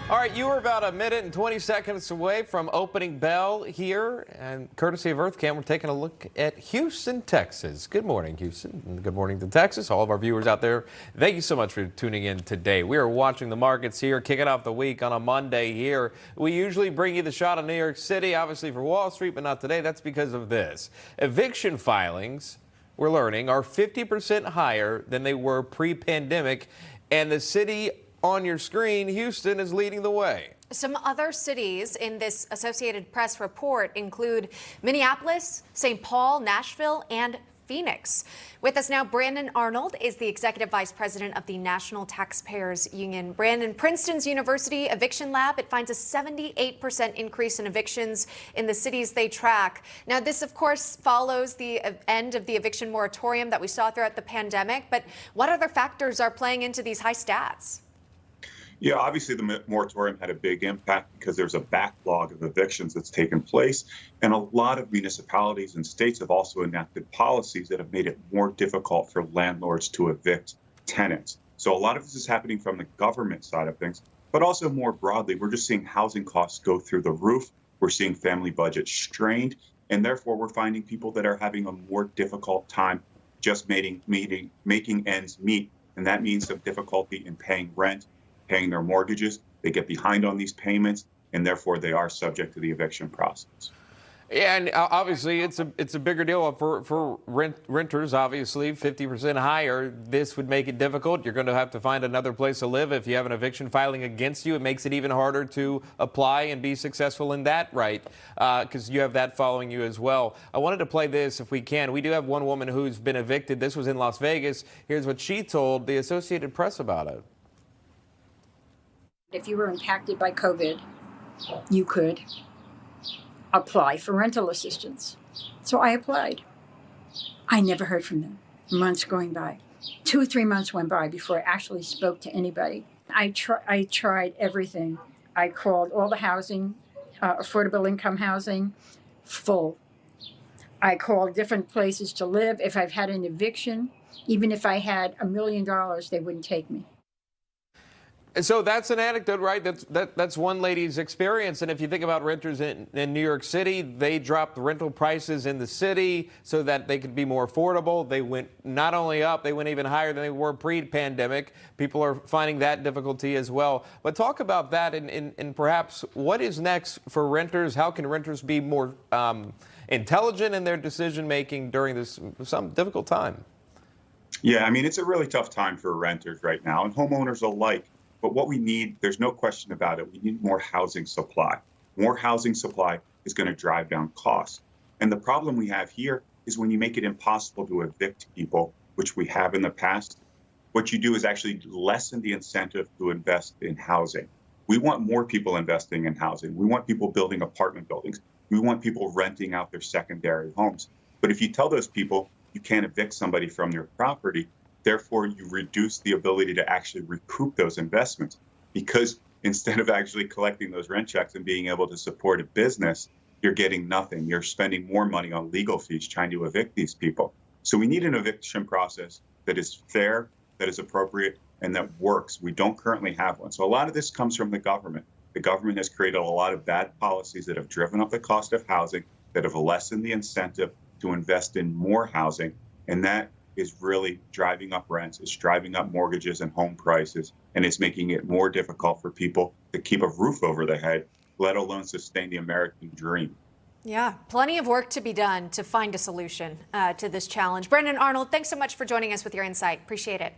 All right, you were about a minute and 20 seconds away from opening bell here, and courtesy of EarthCam, we're taking a look at Houston, Texas. Good morning, Houston, and good morning to Texas. All of our viewers out there, thank you so much for tuning in today. We are watching the markets here, kicking off the week on a Monday here. We usually bring you the shot of New York City, obviously for Wall Street, but not today. That's because of this. Eviction filings, we're learning, are 50% higher than they were pre-pandemic, and the city on your screen, Houston, is leading the way. Some other cities in this Associated Press report include Minneapolis, St. Paul, Nashville, and Phoenix. With us now, Brandon Arnold is the Executive Vice President of the National Taxpayers Union. Brandon, Princeton's University Eviction Lab, it finds a 78% increase in evictions in the cities they track. Now, this, of course, follows the end of the eviction moratorium that we saw throughout the pandemic. But what other factors are playing into these high stats? Yeah, obviously the moratorium had a big impact because there's a backlog of evictions that's taken place. And a lot of municipalities and states have also enacted policies that have made it more difficult for landlords to evict tenants. So a lot of this is happening from the government side of things, but also more broadly, we're just seeing housing costs go through the roof. We're seeing family budgets strained, and therefore we're finding people that are having a more difficult time just making ends meet. And that means some difficulty in paying rent, paying their mortgages. They get behind on these payments, and therefore they are subject to the eviction process. Yeah, and obviously it's a bigger deal for renters. Obviously, 50% higher. This would make it difficult. You're going to have to find another place to live. If you have an eviction filing against you, it makes it even harder to apply and be successful in that right, because you have that following you as well. I wanted to play this if we can. We do have one woman who's been evicted. This was in Las Vegas. Here's what she told the Associated Press about it. If you were impacted by COVID, you could apply for rental assistance. So I applied. I never heard from them. Months going by. 2 or 3 months went by before I actually spoke to anybody. I tried everything. I called all the housing, affordable income housing, full. I called different places to live. If I've had an eviction, even if I had $1 million, they wouldn't take me. So that's an anecdote, right? That's one lady's experience. And if you think about renters in New York City, they dropped rental prices in the city so that they could be more affordable. They went not only up, they went even higher than they were pre-pandemic. People are finding that difficulty as well. But talk about that and perhaps what is next for renters? How can renters be more intelligent in their decision making during this some difficult time? Yeah, I mean, it's a really tough time for renters right now and homeowners alike. But what we need, there's no question about it, we need more housing supply. More housing supply is going to drive down costs. And the problem we have here is when you make it impossible to evict people, which we have in the past, what you do is actually lessen the incentive to invest in housing. We want more people investing in housing. We want people building apartment buildings. We want people renting out their secondary homes. But if you tell those people you can't evict somebody from their property, therefore, you reduce the ability to actually recoup those investments, because instead of actually collecting those rent checks and being able to support a business, you're getting nothing. You're spending more money on legal fees trying to evict these people. So we need an eviction process that is fair, that is appropriate, and that works. We don't currently have one. So a lot of this comes from the government. The government has created a lot of bad policies that have driven up the cost of housing, that have lessened the incentive to invest in more housing, and that is really driving up rents, it's driving up mortgages and home prices, and it's making it more difficult for people to keep a roof over their head, let alone sustain the American dream. Yeah, plenty of work to be done to find a solution to this challenge. Brandon Arnold, thanks so much for joining us with your insight. Appreciate it.